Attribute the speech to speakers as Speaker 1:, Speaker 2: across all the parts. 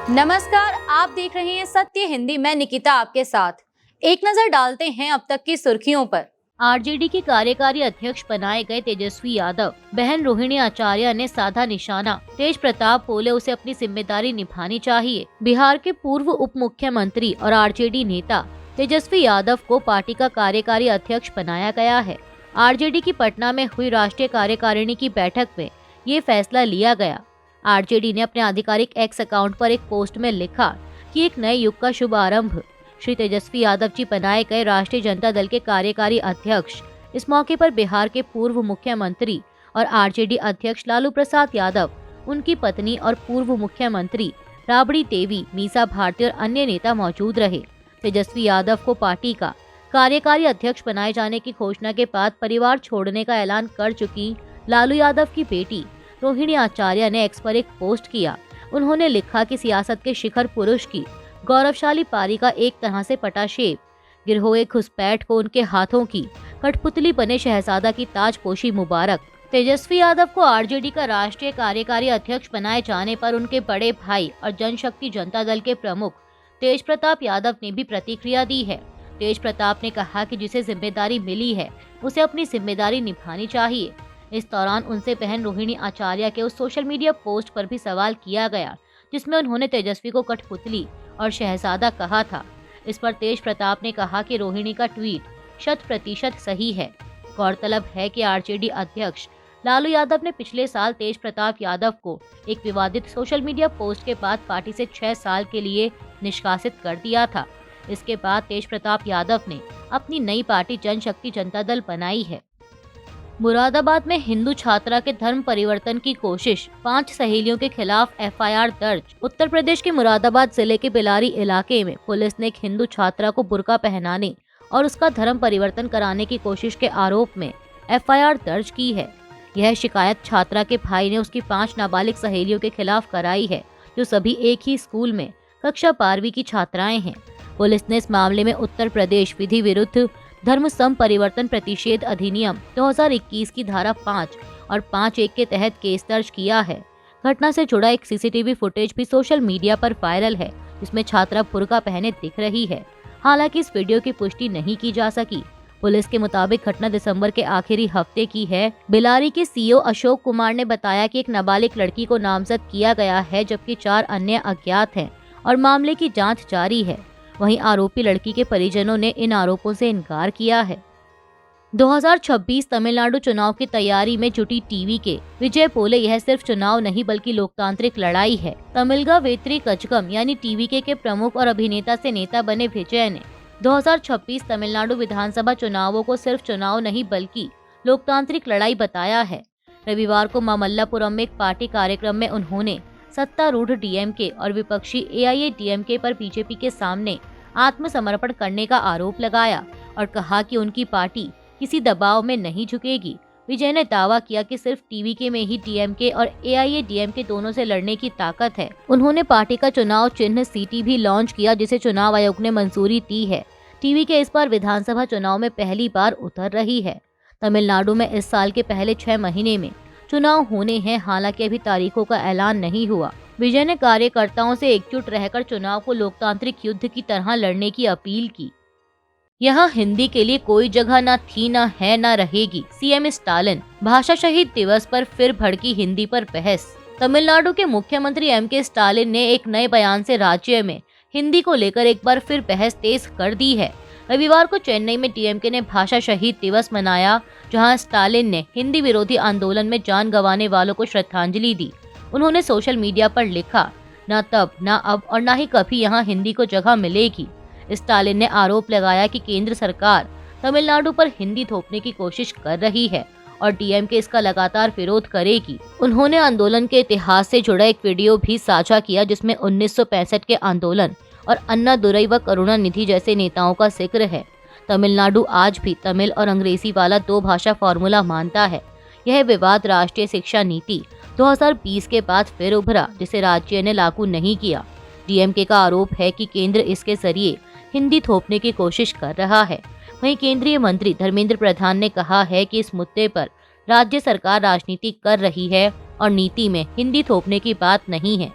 Speaker 1: नमस्कार, आप देख रहे हैं सत्य हिंदी। मैं निकिता आपके साथ। एक नजर डालते हैं अब तक की सुर्खियों पर।
Speaker 2: आरजेडी के कार्यकारी अध्यक्ष बनाए गए तेजस्वी यादव बहन रोहिणी आचार्य ने साधा निशाना। तेज प्रताप बोले उसे अपनी जिम्मेदारी निभानी चाहिए। बिहार के पूर्व उप मुख्यमंत्री और आरजेडी नेता तेजस्वी यादव को पार्टी का कार्यकारी अध्यक्ष बनाया गया है। आरजेडी की पटना में हुई राष्ट्रीय कार्यकारिणी की बैठक में ये फैसला लिया गया। आरजेडी ने अपने आधिकारिक एक्स अकाउंट पर एक पोस्ट में लिखा कि एक नए युग का शुभ आरंभ। श्री तेजस्वी यादव जी बनाए गए राष्ट्रीय जनता दल के कार्यकारी अध्यक्ष। इस मौके पर बिहार के पूर्व मुख्यमंत्री और आरजेडी अध्यक्ष लालू प्रसाद यादव, उनकी पत्नी और पूर्व मुख्यमंत्री राबड़ी देवी, मीसा भारती और अन्य नेता मौजूद रहे। तेजस्वी यादव को पार्टी का कार्यकारी अध्यक्ष बनाए जाने की घोषणा के बाद परिवार छोड़ने का ऐलान कर चुकी लालू यादव की बेटी रोहिणी आचार्य ने एक्स पर एक पोस्ट किया। उन्होंने लिखा कि सियासत के शिखर पुरुष की गौरवशाली पारी का एक तरह से पटाशेप। गिरहोए घुसपैठ को उनके हाथों की कठपुतली बने शहजादा की ताजपोशी मुबारक। तेजस्वी यादव को आरजेडी का राष्ट्रीय कार्यकारी अध्यक्ष बनाए जाने पर उनके बड़े भाई और जनशक्ति जनता दल के प्रमुख तेज प्रताप यादव ने भी प्रतिक्रिया दी है। तेज प्रताप ने कहा कि जिसे जिम्मेदारी मिली है उसे अपनी जिम्मेदारी निभानी चाहिए। इस दौरान उनसे बहन रोहिणी आचार्य के उस सोशल मीडिया पोस्ट पर भी सवाल किया गया जिसमें उन्होंने तेजस्वी को कठपुतली और शहजादा कहा था। इस पर तेज प्रताप ने कहा कि रोहिणी का ट्वीट 100% सही है। गौरतलब है कि आरजेडी अध्यक्ष लालू यादव ने पिछले साल तेज प्रताप यादव को एक विवादित सोशल मीडिया पोस्ट के बाद पार्टी से 6 साल के लिए निष्कासित कर दिया था। इसके बाद तेज प्रताप यादव ने अपनी नई पार्टी जनशक्ति जनता दल बनाई है। मुरादाबाद में हिंदू छात्रा के धर्म परिवर्तन की कोशिश, 5 सहेलियों के खिलाफ एफआईआर दर्ज। उत्तर प्रदेश के मुरादाबाद जिले के बेलारी इलाके में पुलिस ने एक हिंदू छात्रा को बुर्का पहनाने और उसका धर्म परिवर्तन कराने की कोशिश के आरोप में एफआईआर दर्ज की है। यह शिकायत छात्रा के भाई ने उसकी 5 नाबालिग सहेलियों के खिलाफ कराई है, जो सभी एक ही स्कूल में कक्षा 12वीं की छात्राएं हैं। पुलिस ने इस मामले में उत्तर प्रदेश विधि विरुद्ध धर्म परिवर्तन प्रतिषेध अधिनियम 2021 की धारा 5 और 5(1) के तहत केस दर्ज किया है। घटना से जुड़ा एक सीसीटीवी फुटेज भी सोशल मीडिया पर वायरल है, जिसमें छात्रा बुर्का पहने दिख रही है। हालांकि इस वीडियो की पुष्टि नहीं की जा सकी। पुलिस के मुताबिक घटना दिसंबर के आखिरी हफ्ते की है। बेलारी के सीओ अशोक कुमार ने बताया कि एक नाबालिग लड़की को नामजद किया गया है, जबकि 4 अन्य अज्ञात हैं और मामले की जाँच जारी है। वहीं आरोपी लड़की के परिजनों ने इन आरोपों से इनकार किया है। 2026 तमिलनाडु चुनाव की तैयारी में जुटी टीवी के विजय बोले यह सिर्फ चुनाव नहीं बल्कि लोकतांत्रिक लड़ाई है। तमिलगा वेत्री कचगम यानी टीवीके के प्रमुख और अभिनेता से नेता बने विजय ने 2026 तमिलनाडु विधानसभा चुनावों को सिर्फ चुनाव नहीं बल्कि लोकतांत्रिक लड़ाई बताया है। रविवार को मामल्लापुरम में एक पार्टी कार्यक्रम में उन्होंने सत्तारूढ़ डीएमके और विपक्षी एआईएडीएमके पर बीजेपी के सामने आत्मसमर्पण करने का आरोप लगाया और कहा कि उनकी पार्टी किसी दबाव में नहीं झुकेगी। विजय ने दावा किया कि सिर्फ टीवीके में ही डीएमके और एआईएडीएमके दोनों से लड़ने की ताकत है। उन्होंने पार्टी का चुनाव चिन्ह सीटी भी लॉन्च किया, जिसे चुनाव आयोग ने मंजूरी दी है। टीवीके इस बार विधानसभा चुनाव में पहली बार उतर रही है। तमिलनाडु में इस साल के पहले 6 महीने में चुनाव होने हैं, हालांकि अभी तारीखों का ऐलान नहीं हुआ। विजय ने कार्यकर्ताओं से एकजुट रहकर चुनाव को लोकतांत्रिक युद्ध की तरह लड़ने की अपील की। यहाँ हिंदी के लिए कोई जगह न थी, न है, न रहेगी। CM Stalin. भाषा शहीद दिवस पर फिर भड़की हिंदी पर बहस। तमिलनाडु के मुख्यमंत्री एमके स्टालिन ने एक नए बयान से राज्य में हिंदी को लेकर एक बार फिर बहस तेज कर दी है। रविवार को चेन्नई में डीएमके ने भाषा शहीद दिवस मनाया, जहां स्टालिन ने हिंदी विरोधी आंदोलन में जान गंवाने वालों को श्रद्धांजलि दी। उन्होंने सोशल मीडिया पर लिखा, न तब, न अब और न ही कभी यहाँ हिंदी को जगह मिलेगी। स्टालिन ने आरोप लगाया कि केंद्र सरकार तमिलनाडु पर हिंदी थोपने की कोशिश कर रही है और डीएमके इसका लगातार विरोध करेगी। उन्होंने आंदोलन के इतिहास से जुड़ा एक वीडियो भी साझा किया, जिसमें 1965 के आंदोलन और अन्नादुरई व करुणानिधि जैसे नेताओं का जिक्र है। तमिलनाडु आज भी तमिल और अंग्रेजी वाला 2 भाषा फॉर्मूला मानता है। यह विवाद राष्ट्रीय शिक्षा नीति 2020 के बाद फिर उभरा, जिसे राज्य ने लागू नहीं किया। डीएमके का आरोप है कि केंद्र इसके जरिए हिंदी थोपने की कोशिश कर रहा है। वहीं केंद्रीय मंत्री धर्मेंद्र प्रधान ने कहा है कि इस मुद्दे पर राज्य सरकार राजनीति कर रही है और नीति में हिंदी थोपने की बात नहीं है।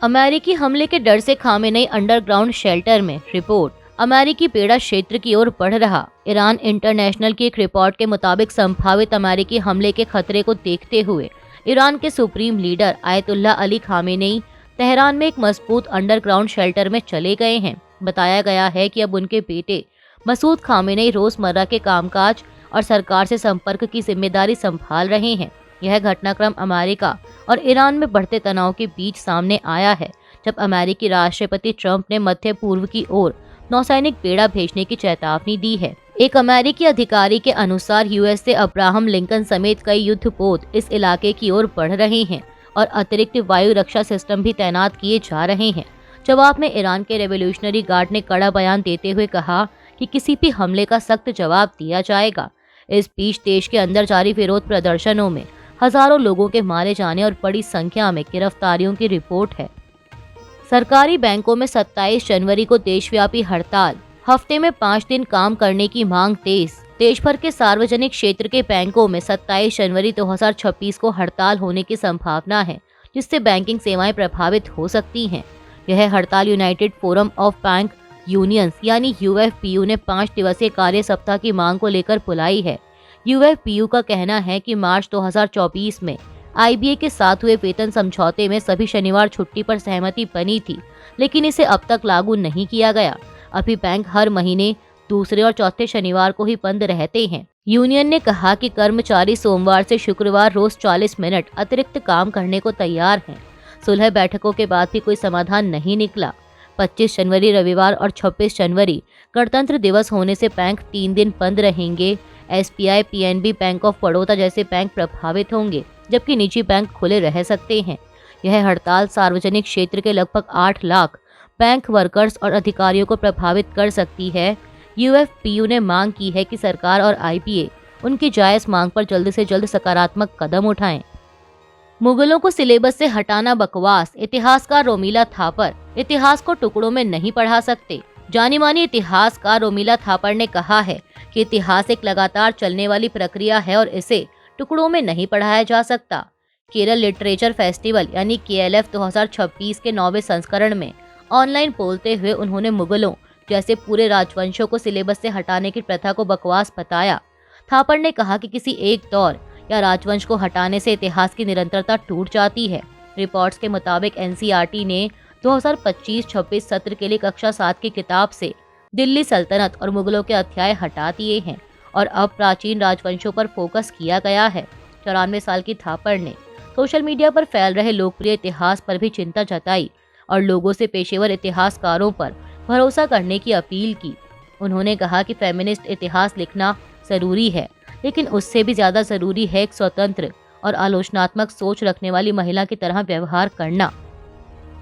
Speaker 2: अमेरिकी हमले के डर से खामेनेई अंडरग्राउंड शेल्टर में, रिपोर्ट। अमेरिकी बेड़ा क्षेत्र की ओर बढ़ रहा। ईरान इंटरनेशनल की एक रिपोर्ट के मुताबिक संभावित अमेरिकी हमले के खतरे को देखते हुए ईरान के supreme leader ayatollah Ali Khamenei Tehran में एक मजबूत अंडरग्राउंड शेल्टर में चले गए हैं। बताया गया है कि अब उनके बेटे मसूद खामेनेई रोजमर्रा के कामकाज और सरकार से संपर्क की जिम्मेदारी संभाल रहे हैं। यह घटनाक्रम अमेरिका और ईरान में बढ़ते तनाव के बीच सामने आया है, जब अमेरिकी राष्ट्रपति ट्रंप ने मध्य पूर्व की ओर नौसैनिक बेड़ा भेजने की चेतावनी दी है। एक अमेरिकी अधिकारी के अनुसार यूएस से अब्राहम लिंकन समेत कई युद्धपोत इस इलाके की ओर बढ़ रहे हैं और अतिरिक्त वायु रक्षा सिस्टम भी तैनात किए जा रहे हैं। जवाब में ईरान के रेवोल्यूशनरी गार्ड ने कड़ा बयान देते हुए कहा कि किसी भी हमले का सख्त जवाब दिया जाएगा। इस बीच देश के अंदर जारी विरोध प्रदर्शनों में हजारों लोगों के मारे जाने और बड़ी संख्या में गिरफ्तारियों की रिपोर्ट है। सरकारी बैंकों में 27 जनवरी को देशव्यापी हड़ताल, हफ्ते में 5 दिन काम करने की मांग तेज। देश भर के सार्वजनिक क्षेत्र के बैंकों में 27 जनवरी 2026 को हड़ताल होने की संभावना है, जिससे बैंकिंग सेवाएं प्रभावित हो सकती हैं। यह हड़ताल United forum of bank unions यानी यूएफपीयू ने 5 दिवसीय कार्य सप्ताह की मांग को लेकर बुलाई है। यूएफपीयू का कहना है कि मार्च 2024 में आईबीए के साथ हुए वेतन समझौते में सभी शनिवार छुट्टी पर सहमति बनी थी, लेकिन इसे अब तक लागू नहीं किया गया। अभी बैंक हर महीने दूसरे और चौथे शनिवार को ही बंद रहते हैं। यूनियन ने कहा कि कर्मचारी सोमवार से शुक्रवार रोज 40 मिनट अतिरिक्त काम करने को तैयार हैं। सुलह बैठकों के बाद भी कोई समाधान नहीं निकला। 25 जनवरी रविवार और 26 जनवरी गणतंत्र दिवस होने से बैंक 3 दिन बंद रहेंगे। SBI, PNB, bank of Baroda जैसे बैंक प्रभावित होंगे, जबकि निजी बैंक खुले रह सकते हैं। यह हड़ताल सार्वजनिक क्षेत्र के लगभग 8 लाख बैंक वर्कर्स और अधिकारियों को प्रभावित कर सकती है। यूएफपीयू ने मांग की है कि सरकार और आईबीए उनकी जायज मांग पर जल्द से जल्द सकारात्मक कदम उठाएं। मुगलों को सिलेबस से हटाना बकवास, इतिहासकार रोमिला थापर इतिहास को टुकड़ों में नहीं पढ़ा सकते। जानी मानी इतिहासकार रोमिला थापर ने कहा है कि इतिहास एक लगातार चलने वाली प्रक्रिया है और इसे टुकड़ों में नहीं पढ़ाया जा सकता। केरल लिटरेचर फेस्टिवल यानी केएलएफ 2026 के 9वें संस्करण में ऑनलाइन बोलते हुए उन्होंने मुगलों जैसे पूरे राजवंशों को सिलेबस से हटाने की प्रथा को बकवास बताया। थापर ने कहा कि किसी एक दौर या राजवंश को हटाने से इतिहास की निरंतरता टूट जाती है। रिपोर्ट्स के मुताबिक एनसीईआरटी ने 2025-26 सत्र के लिए कक्षा 7 की किताब से दिल्ली सल्तनत और मुगलों के अध्याय हटा दिए हैं और अब प्राचीन राजवंशों पर फोकस किया गया है। 94 साल की थापर ने सोशल मीडिया पर फैल रहे लोकप्रिय इतिहास पर भी चिंता जताई और लोगों से पेशेवर इतिहासकारों पर भरोसा करने की अपील की। उन्होंने कहा कि फेमिनिस्ट इतिहास लिखना जरूरी है, लेकिन उससे भी ज्यादा जरूरी है एक स्वतंत्र और आलोचनात्मक सोच रखने वाली महिला की तरह व्यवहार करना।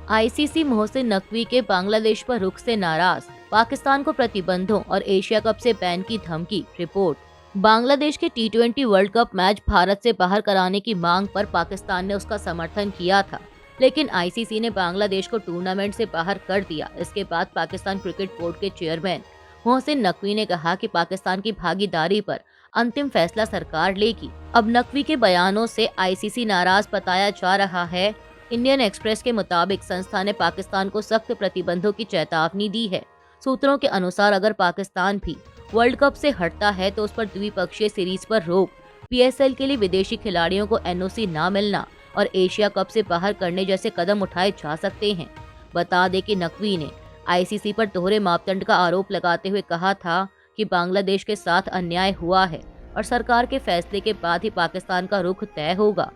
Speaker 2: आईसीसी मोहसिन नकवी के बांग्लादेश पर रुख से नाराज, पाकिस्तान को प्रतिबंधों और एशिया कप से बैन की धमकी। रिपोर्ट। बांग्लादेश के टी20 वर्ल्ड कप मैच भारत से बाहर कराने की मांग पर पाकिस्तान ने उसका समर्थन किया था, लेकिन आईसीसी ने बांग्लादेश को टूर्नामेंट से बाहर कर दिया। इसके बाद पाकिस्तान क्रिकेट बोर्ड के चेयरमैन मोहसिन नकवी ने कहा कि पाकिस्तान की भागीदारी पर अंतिम फैसला सरकार लेगी। अब नकवी के बयानों से आईसीसी नाराज बताया जा रहा है। इंडियन एक्सप्रेस के मुताबिक संस्था ने पाकिस्तान को सख्त प्रतिबंधों की चेतावनी दी है। सूत्रों के अनुसार अगर पाकिस्तान भी वर्ल्ड कप से हटता है तो उस पर द्विपक्षीय सीरीज पर रोक, पीएसएल के लिए विदेशी खिलाड़ियों को एनओसी ना मिलना और एशिया कप से बाहर करने जैसे कदम उठाए जा सकते हैं। बता दें कि नकवी ने आईसीसी पर दोहरे मापदंड का आरोप लगाते हुए कहा था कि बांग्लादेश के साथ अन्याय हुआ है और सरकार के फैसले के बाद ही पाकिस्तान का रुख तय होगा।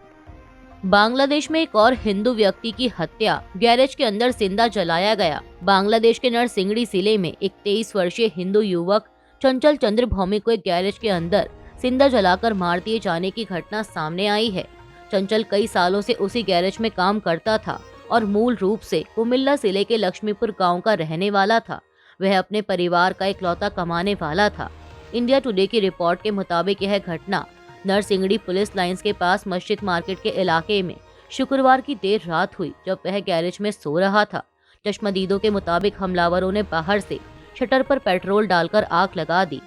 Speaker 2: बांग्लादेश में एक और हिंदू व्यक्ति की हत्या, गैरेज के अंदर जिंदा जलाया गया। बांग्लादेश के नरसिंगड़ी जिले में एक 23 वर्षीय हिंदू युवक चंचल चंद्र भौमिक को एक गैरेज के अंदर जिंदा जलाकर मार दिए जाने की घटना सामने आई है। चंचल कई सालों से उसी गैरेज में काम करता था और मूल रूप से कुमिल्ला जिले के लक्ष्मीपुर गांव का रहने वाला था। वह अपने परिवार का इकलौता कमाने वाला था। इंडिया टुडे की रिपोर्ट के मुताबिक यह घटना नरसिंगड़ी पुलिस लाइंस के पास मस्जिद मार्केट के इलाके में शुक्रवार की देर रात हुई, जब वह गैरेज में सो रहा था। चश्मदीदों के मुताबिक हमलावरों ने बाहर से शटर पर पेट्रोल डालकर आग लगा दी।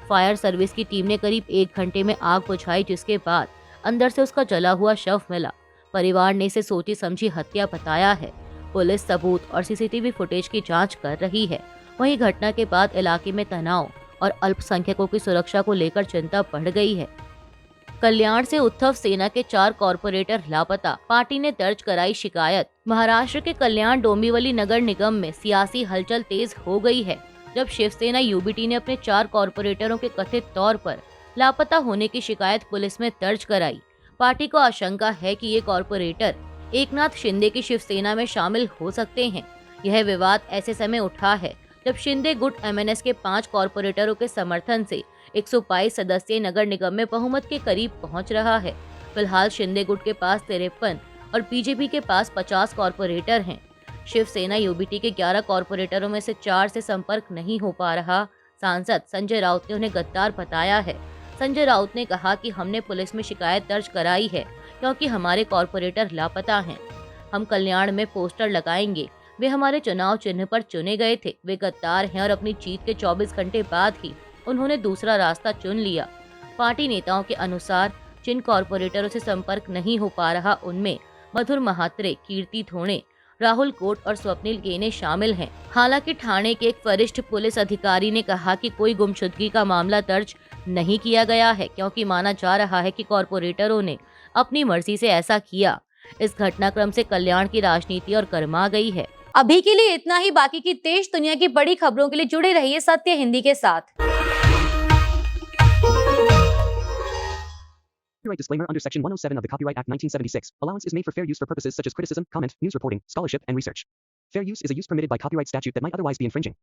Speaker 2: फायर सर्विस की टीम ने करीब 1 घंटे में आग बुझाई, जिसके बाद अंदर से उसका जला हुआ शव मिला। परिवार ने इसे सोची समझी हत्या बताया है। पुलिस सबूत और सीसीटीवी फुटेज की जांच कर रही है। वहीं घटना के बाद इलाके में तनाव और अल्पसंख्यकों की सुरक्षा को लेकर चिंता बढ़ गई है। कल्याण से उद्धव सेना के 4 कॉरपोरेटर लापता, पार्टी ने दर्ज कराई शिकायत। महाराष्ट्र के कल्याण डोंबिवली नगर निगम में सियासी हलचल तेज हो गई है, जब शिवसेना यूबीटी ने अपने 4 कॉरपोरेटरों के कथित तौर पर लापता होने की शिकायत पुलिस में दर्ज कराई। पार्टी को आशंका है कि ये कॉरपोरेटर एकनाथ शिंदे की शिवसेना में शामिल हो सकते हैं। यह विवाद ऐसे समय उठा है जब शिंदे गुट एमएनएस के 5 कॉरपोरेटरों के समर्थन से 122 सदस्यीय नगर निगम में बहुमत के करीब पहुंच रहा है। फिलहाल शिंदे गुट के पास 53 और बीजेपी के पास 50 कॉरपोरेटर हैं। शिवसेना यूबीटी के 11 कॉरपोरेटरों में से 4 से संपर्क नहीं हो पा रहा। सांसद संजय राउत ने उन्हें गद्दार बताया है। संजय राउत ने कहा कि हमने पुलिस में शिकायत दर्ज कराई है क्योंकि हमारे कॉरपोरेटर लापता हैं। हम कल्याण में पोस्टर लगाएंगे। वे हमारे चुनाव चिन्ह पर चुने गए थे। वे गद्दार हैं और अपनी जीत के 24 घंटे बाद ही उन्होंने दूसरा रास्ता चुन लिया। पार्टी नेताओं के अनुसार जिन कॉरपोरेटरों से संपर्क नहीं हो पा रहा उनमें मधुर महात्रे, कीर्ति थोणे, राहुल कोट और स्वप्निल गेने शामिल हैं। हालांकि ठाणे के एक वरिष्ठ पुलिस अधिकारी ने कहा कि कोई गुमशुदगी का मामला दर्ज नहीं किया गया है क्योंकि माना जा रहा है कि कॉरपोरेटरों ने अपनी मर्जी से ऐसा किया। इस घटनाक्रम से कल्याण की राजनीति और गर्मा गई है।
Speaker 1: अभी के लिए इतना ही। बाकी की देश दुनिया की बड़ी खबरों के लिए जुड़े रहिए सत्य हिंदी के साथ।
Speaker 3: Copyright disclaimer under Section 107 of the Copyright Act 1976. Allowance is made for fair use for purposes such as criticism, comment, news reporting, scholarship, and research. Fair use is a use permitted by copyright statute that might otherwise be infringing.